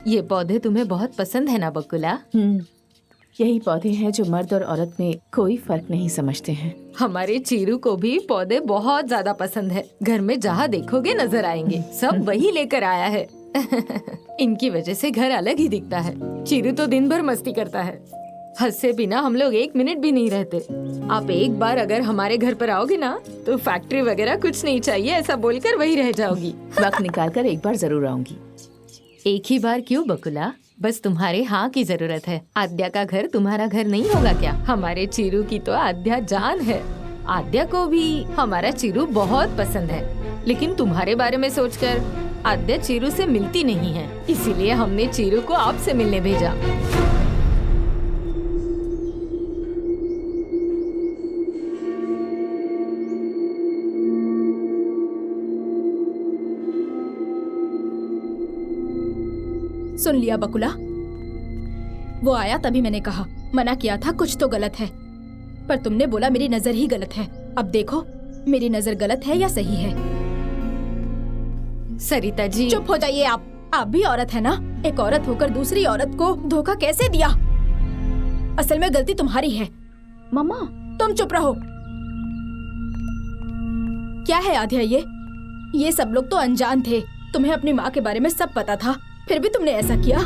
ये पौधे तुम्हें बहुत पसंद है ना बकुला? यही पौधे हैं जो मर्द और औरत में कोई फर्क नहीं समझते हैं। हमारे चीरू को भी पौधे बहुत ज्यादा पसंद है। घर में जहाँ देखोगे नजर आएंगे, सब वही लेकर आया है। इनकी वजह से घर अलग ही दिखता है। चीरू तो दिन भर मस्ती करता है। हंसे बिना हम लोग 1 मिनट भी नहीं रहते। आप एक बार अगर हमारे घर पर आओगे ना, तो फैक्ट्री वगैरह कुछ नहीं चाहिए ऐसा बोलकर वही रह जाओगी। वक्त निकाल कर एक बार जरूर आऊंगी। एक ही बार क्यों बकुला? बस तुम्हारे हाँ की जरूरत है। आद्या का घर तुम्हारा घर नहीं होगा क्या? हमारे चीरू की तो आद्या जान है। आद्या को भी हमारा चीरू बहुत पसंद है, लेकिन तुम्हारे बारे में सोचकर आद्या चीरू से मिलती नहीं है। इसीलिए हमने चीरू को आपसे मिलने भेजा। सुन लिया बकुला, वो आया तभी मैंने कहा, मना किया था कुछ तो गलत है, पर तुमने बोला मेरी नजर ही गलत है। अब देखो मेरी नजर गलत है या सही है। सरिता जी चुप हो जाइए आप भी औरत है ना। एक औरत होकर दूसरी औरत को धोखा कैसे दिया? असल में गलती तुम्हारी है। मम्मा तुम चुप रहो। क्या है आध्या, ये सब लोग तो अनजान थे। तुम्हें अपनी माँ के बारे में सब पता था, फिर भी तुमने ऐसा किया।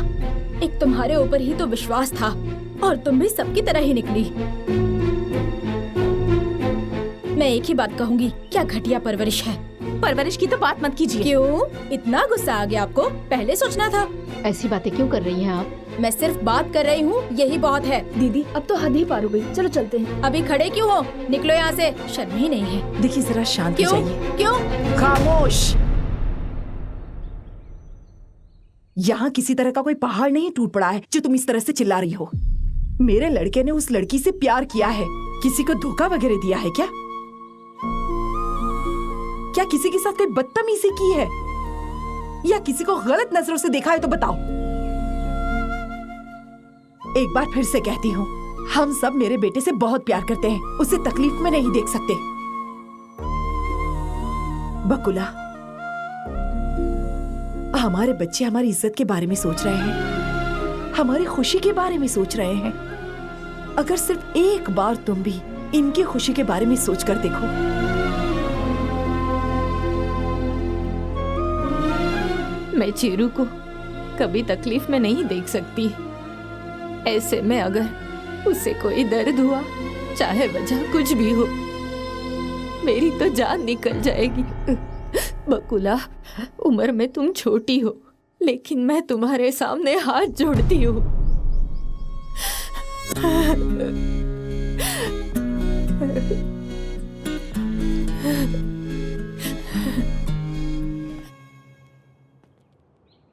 एक तुम्हारे ऊपर ही तो विश्वास था और तुम भी सबकी तरह ही निकली। मैं एक ही बात कहूंगी, क्या घटिया परवरिश है। परवरिश की तो बात मत कीजिए। क्यों इतना गुस्सा आ गया आपको? पहले सोचना था। ऐसी बातें क्यों कर रही हैं आप? मैं सिर्फ बात कर रही हूँ, यही बहुत है। दीदी अब तो हद ही पार हो गई, चलो चलते हैं। अभी खड़े क्यों हो? निकलो यहाँ से, शर्म ही नहीं है। देखिए जरा शांत हो जाइए। क्यों? खामोश। यहाँ किसी तरह का कोई पहाड़ नहीं टूट पड़ा है जो तुम इस तरह से चिल्ला रही हो। मेरे लड़के ने उस लड़की से प्यार किया है, किसी को धोखा वगैरह दिया है क्या? क्या किसी के साथ कोई बदतमीजी की है या किसी को गलत नजरों से देखा है तो बताओ। एक बार फिर से कहती हूँ, हम सब मेरे बेटे से बहुत प्यार करते हैं, उसे तकलीफ में नहीं देख सकते। बकुला, हमारे बच्चे हमारी इज्जत के बारे में सोच रहे हैं, हमारी खुशी के बारे में सोच रहे हैं। अगर सिर्फ एक बार तुम भी इनकी खुशी के बारे में सोचकर देखो। मैं चीरू को कभी तकलीफ में नहीं देख सकती। ऐसे में अगर उसे कोई दर्द हुआ, चाहे वजह कुछ भी हो, मेरी तो जान निकल जाएगी। बकुला, उम्र में तुम छोटी हो, लेकिन मैं तुम्हारे सामने हाथ जोड़ती हूँ।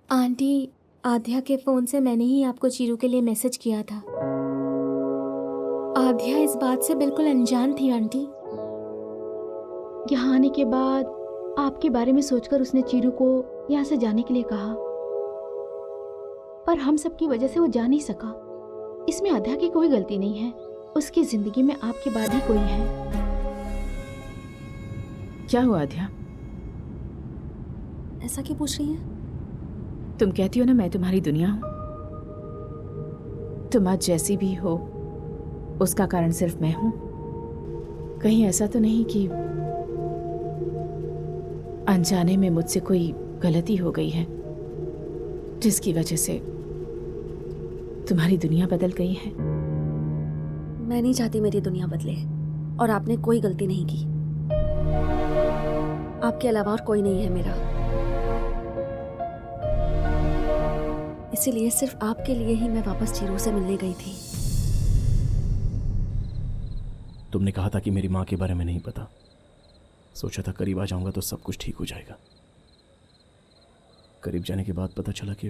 आंटी, आध्या के फोन से मैंने ही आपको चीरू के लिए मैसेज किया था। आध्या इस बात से बिल्कुल अनजान थी आंटी। यहाँ आने के बाद आपके बारे में सोचकर उसने चीरू को यहाँ से जाने के लिए कहा, पर हम सबकी वजह से वो जा नहीं सका। इसमें आध्या की कोई गलती नहीं है, उसकी जिंदगी में आपके बाद ही कोई है। क्या हुआ आध्या? ऐसा क्यों पूछ रही हैं? तुम कहती हो ना मैं तुम्हारी दुनिया हूं। तुम आज जैसी भी हो उसका कारण सिर्फ मैं हूं। कहीं ऐसा तो नहीं कि अनजाने में मुझसे कोई गलती हो गई है जिसकी वजह से तुम्हारी दुनिया बदल गई है? मैं नहीं चाहती मेरी दुनिया बदले, और आपने कोई गलती नहीं की। आपके अलावा और कोई नहीं है मेरा, इसीलिए सिर्फ आपके लिए ही मैं वापस चीरू से मिलने गई थी। तुमने कहा था कि मेरी माँ के बारे में नहीं पता। सोचा था करीब आ जाऊंगा तो सब कुछ ठीक हो जाएगा। करीब जाने के बाद पता चला कि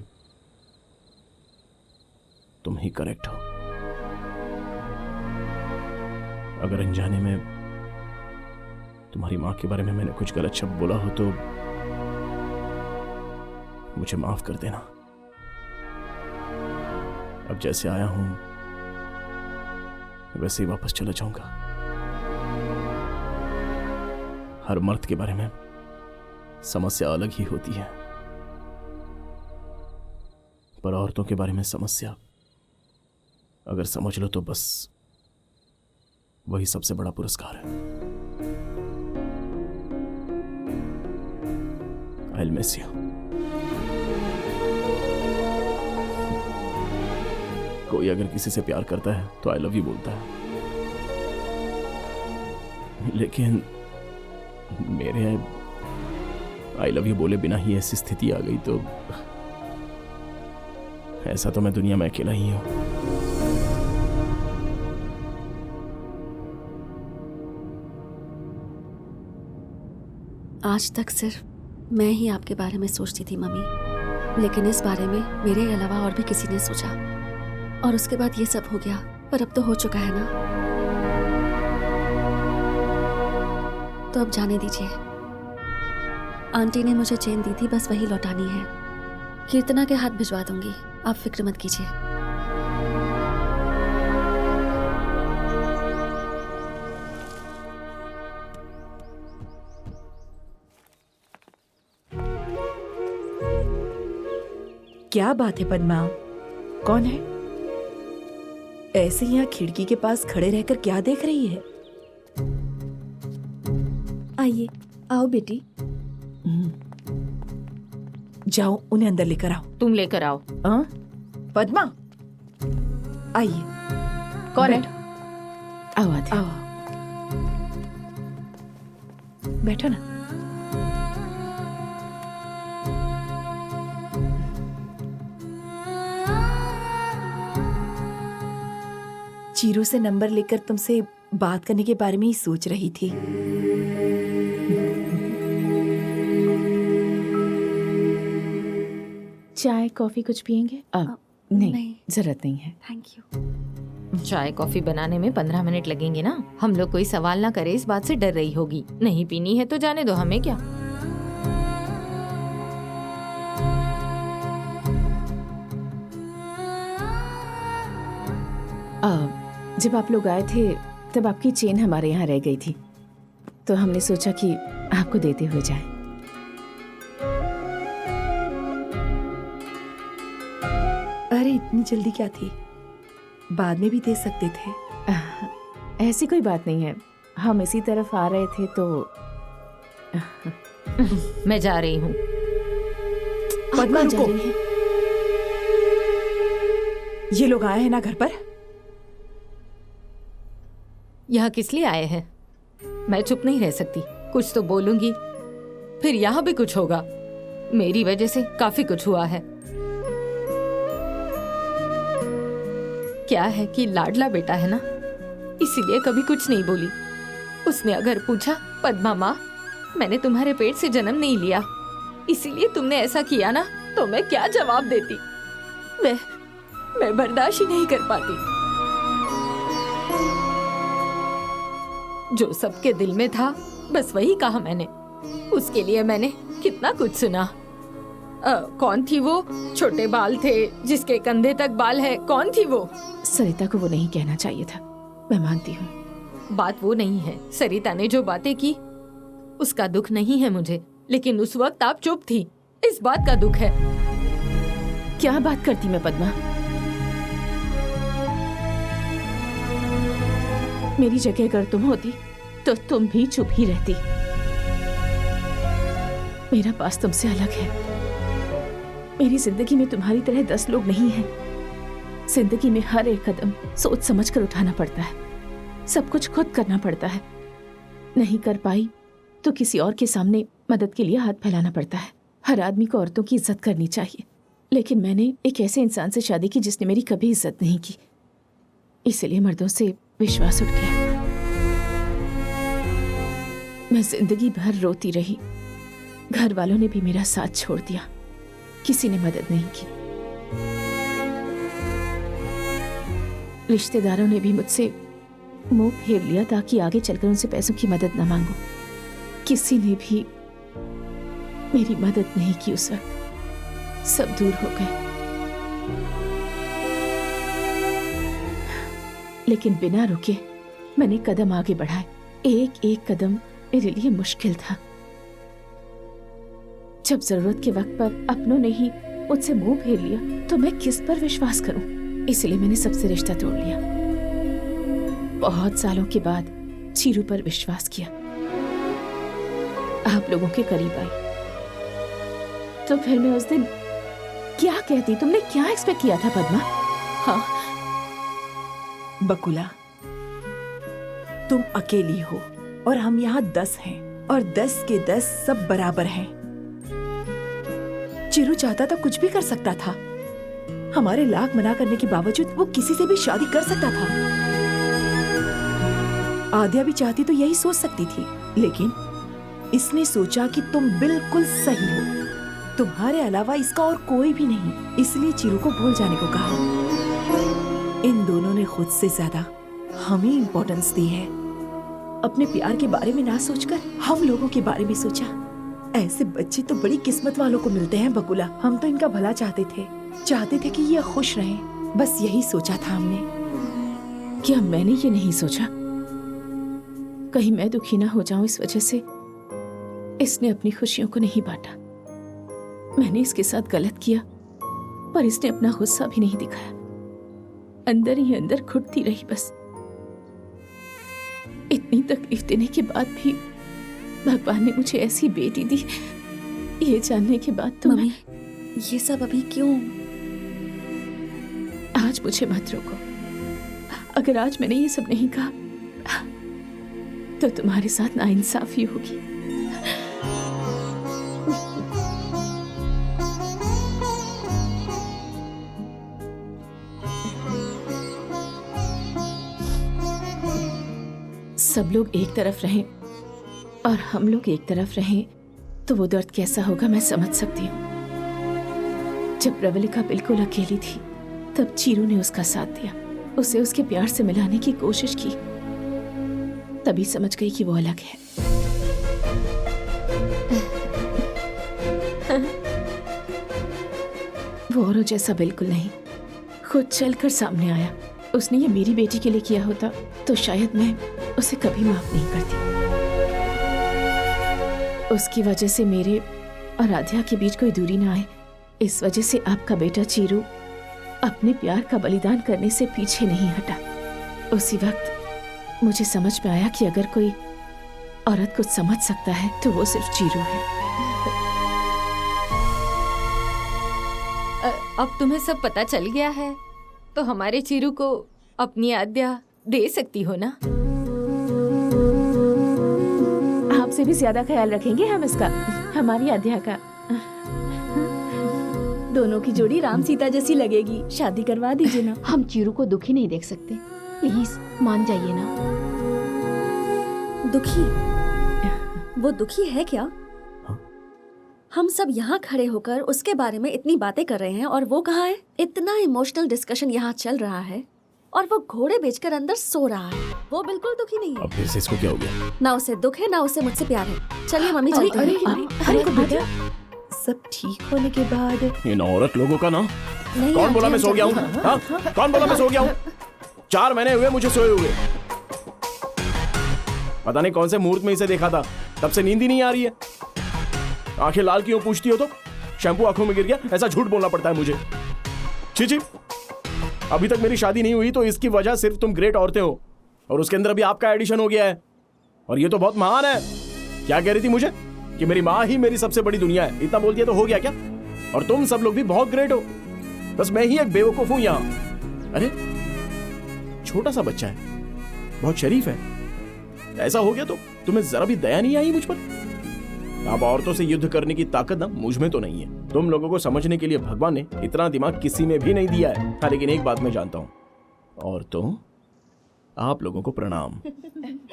तुम ही करेक्ट हो। अगर अनजाने में तुम्हारी माँ के बारे में मैंने कुछ गलत शब्द बोला हो तो मुझे माफ कर देना। अब जैसे आया हूं वैसे ही वापस चला जाऊंगा। हर मर्द के बारे में समस्या अलग ही होती है। पर औरतों के बारे में समस्या अगर समझ लो तो बस वही सबसे बड़ा पुरस्कार है। I'll miss you. कोई अगर किसी से प्यार करता है तो आई लव यू बोलता है, लेकिन मेरे आई लव यू बोले बिना ही ऐसी स्थिति आ गई तो ऐसा तो मैं दुनिया में अकेला ही हूं। आज तक सिर्फ मैं ही आपके बारे में सोचती थी मम्मी, लेकिन इस बारे में मेरे अलावा और भी किसी ने सोचा, और उसके बाद ये सब हो गया। पर अब तो हो चुका है ना, तो अब जाने दीजिए। आंटी ने मुझे चेन दी थी, बस वही लौटानी है। कीर्तना के हाथ भिजवा दूंगी, आप फिक्र मत कीजिए। क्या बात है पद्मा, कौन है? ऐसे यहाँ खिड़की के पास खड़े रहकर क्या देख रही है? आइए, आओ बेटी। जाओ उन्हें अंदर लेकर आओ। तुम लेकर आओ। हाँ? पद्मा आइए। कौन है? बैठो। आओ आते। आओ, बैठो ना। चीरू से नंबर लेकर तुमसे बात करने के बारे में ही सोच रही थी। चाय कॉफी कुछ पियेंगे? नहीं, जरूरत नहीं है। Thank you. चाय कॉफी बनाने में 15 मिनट लगेंगे ना। हम लोग कोई सवाल ना करे इस बात से डर रही होगी। नहीं पीनी है तो जाने दो, हमें क्या। जब आप लोग आए थे तब आपकी चेन हमारे यहाँ रह गई थी, तो हमने सोचा कि आपको देते हुए जाए। अरे इतनी जल्दी क्या थी, बाद में भी दे सकते थे। ऐसी कोई बात नहीं है, हम इसी तरफ आ रहे थे तो मैं जा रही हूँ। पद्मा आप जा रुको, रही हैं? ये लोग आए हैं ना घर पर। यहाँ किस लिए आए हैं? मैं चुप नहीं रह सकती, कुछ तो बोलूंगी। फिर यहाँ भी कुछ होगा। मेरी वजह से काफी कुछ हुआ है। क्या है कि लाडला बेटा है ना, इसीलिए कभी कुछ नहीं बोली। उसने अगर पूछा, पद्मा माँ मैंने तुम्हारे पेट से जन्म नहीं लिया, इसीलिए तुमने ऐसा किया ना, तो मैं क्या जवाब देती? मैं बर्दाश्त ही नहीं कर पाती। जो सबके दिल में था बस वही कहा मैंने। उसके लिए मैंने कितना कुछ सुना। कौन थी वो? छोटे बाल थे जिसके कंधे तक बाल है, कौन थी वो? सरिता को वो नहीं कहना चाहिए था, मैं मानती हूँ। बात वो नहीं है। सरिता ने जो बातें की उसका दुख नहीं है मुझे, लेकिन उस वक्त आप चुप थी, इस बात का दुख है। क्या बात करती मैं पद्मा? मेरी जगह अगर तुम होती तो तुम भी चुप ही रहती। मेरा पास तुमसे अलग है। मेरी जिंदगी में तुम्हारी तरह 10 लोग नहीं हैं। जिंदगी में हर एक कदम सोच समझ कर उठाना पड़ता है, सब कुछ खुद करना पड़ता है। नहीं कर पाई तो किसी और के सामने मदद के लिए हाथ फैलाना पड़ता है। हर आदमी को औरतों की इज्जत करनी चाहिए, लेकिन मैंने एक ऐसे इंसान से शादी की जिसने मेरी कभी इज्जत नहीं की, इसलिए मर्दों से विश्वास उठ गया। मैं जिंदगी भर रोती रही। घर वालों ने भी मेरा साथ छोड़ दिया, किसी ने मदद नहीं की। रिश्तेदारों ने भी मुझसे मुंह फेर लिया ताकि आगे चलकर उनसे पैसों की मदद न मांगूं। किसी ने भी मेरी मदद नहीं की उस वक्त, सब दूर हो गए। लेकिन बिना रुके मैंने कदम आगे बढ़ाए। एक एक कदम मेरे लिए मुश्किल था। जब जरूरत के वक्त पर अपनों ने ही मुझसे मुंह फेर लिया तो मैं किस पर विश्वास करूं? इसलिए मैंने सबसे रिश्ता तोड़ लिया। बहुत सालों के बाद चीरू पर विश्वास किया, आप लोगों के करीब आई। तो फिर मैं उस दिन क्या कहती? तुमने क्या एक्सपेक्ट किया था पद्मा? हाँ, बकुला, तुम अकेली हो और हम यहाँ 10 हैं और 10 के 10 सब बराबर हैं। चिरू चाहता था कुछ भी कर सकता था। हमारे लाख मना करने के बावजूद वो किसी से भी शादी कर सकता था। आद्या भी चाहती तो यही सोच सकती थी, लेकिन इसने सोचा कि तुम बिल्कुल सही हो, तुम्हारे अलावा इसका और कोई भी नहीं, इसलिए चिरू को भूल जाने को कहा। इन दोनों ने खुद से ज्यादा हमें इंपॉर्टेंस दी है। अपने प्यार के बारे में ना सोचकर हम लोगों के बारे में सोचा। ऐसे बच्चे तो बड़ी किस्मत वालों को मिलते हैं बकुला। हम तो इनका भला चाहते थे कि ये खुश रहें, बस यही सोचा था हमने। क्या मैंने ये नहीं सोचा कहीं मैं दुखी ना हो जाऊं इस वजह से? इसने अपनी खुशियों को नहीं बांटा। मैंने इसके साथ गलत किया, पर इसने अपना गुस्सा भी नहीं दिखाया। अंदर ही अंदर घुटती रही बस। इतनी तकलीफ देने के बाद भी भगवान ने मुझे ऐसी बेटी दी, ये जानने के बाद तो मम्मी, ये सब अभी क्यों? आज मुझे मत रोको। अगर आज मैंने ये सब नहीं कहा तो तुम्हारे साथ नाइंसाफी होगी। सब लोग एक तरफ रहें और हम लोग एक तरफ रहें तो वो दर्द कैसा होगा मैं समझ सकती हूँ। जब प्रवलिका बिल्कुल अकेली थी तब चीरू ने उसका साथ दिया, उसे उसके प्यार से मिलाने की कोशिश की, तभी समझ गई कि वो अलग है। वो औरों जैसा बिल्कुल नहीं, खुद चलकर सामने आया। उसने ये मेरी बेटी के लिए किया होता तो शायद मैं उसे कभी माफ नहीं करती। उसकी वजह से मेरे और राधिया के बीच कोई दूरी ना आए, इस वजह से आपका बेटा चीरू अपने प्यार का बलिदान करने से पीछे नहीं हटा। उसी वक्त मुझे समझ में आया कि अगर कोई औरत कुछ समझ सकता है तो वो सिर्फ चीरू है। अब तुम्हें सब पता चल गया है तो हमारे चीरू को अपनी आद्या दे सकती हो ना? आपसे भी ज्यादा ख्याल रखेंगे हम इसका, हमारी आद्या का। दोनों की जोड़ी राम सीता जैसी लगेगी। शादी करवा दीजिए ना। हम चीरू को दुखी नहीं देख सकते, प्लीज मान जाइए ना। दुखी? वो दुखी है क्या? हम सब यहाँ खड़े होकर उसके बारे में इतनी बातें कर रहे हैं और वो कहाँ है? इतना इमोशनल डिस्कशन यहाँ चल रहा है और वो घोड़े बेचकर अंदर सो रहा है। वो बिल्कुल दुखी नहीं है। अब फिर से इसको क्या हो गया? ना उसे दुख है ना उसे मुझसे प्यार है। चलिए मम्मी चलते हैं। अरे बेटा, सब ठीक होने के बाद इन औरत लोगों का ना। नहीं, कौन बोला मैं सो गया हूँ? हाँ? कौन बोला मैं सो गया हूँ? 4 महीने हुए मुझे सोए हुए। पता नहीं कौन से मुहूर्त में इसे देखा था, तब से नींद ही नहीं आ रही है। आंखें लाल क्यों पूछती हो? तो शैम्पू आंखों में गिर गया, ऐसा झूठ बोलना पड़ता है मुझे। छी छी, अभी तक मेरी शादी नहीं हुई तो इसकी वजह सिर्फ तुम ग्रेट औरतें हो, और उसके अंदर अभी आपका एडिशन हो गया है, और ये तो बहुत महान है। क्या कह रही थी मुझे कि मेरी माँ ही मेरी सबसे बड़ी दुनिया है? इतना बोल दिया तो हो गया क्या? और तुम सब लोग भी बहुत ग्रेट हो, बस मैं ही एक बेवकूफ हूं यहाँ। अरे छोटा सा बच्चा है, बहुत शरीफ है, ऐसा हो गया तो तुम्हें जरा भी दया नहीं आई मुझ पर? अब औरतों से युद्ध करने की ताकत ना मुझ में तो नहीं है। तुम लोगों को समझने के लिए भगवान ने इतना दिमाग किसी में भी नहीं दिया है। हाँ, लेकिन एक बात मैं जानता हूँ, और तो आप लोगों को प्रणाम।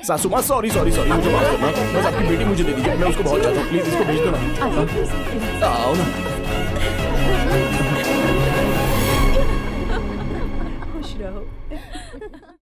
सासू माँ, सॉरी सॉरी सॉरी, मुझे माफ करना। बस आपकी बेटी मुझे दे दीजिए, मैं उसको बहुत चाहता हूँ। प्लीज इसको भेज दो ना। आओ ना। खुश रहो।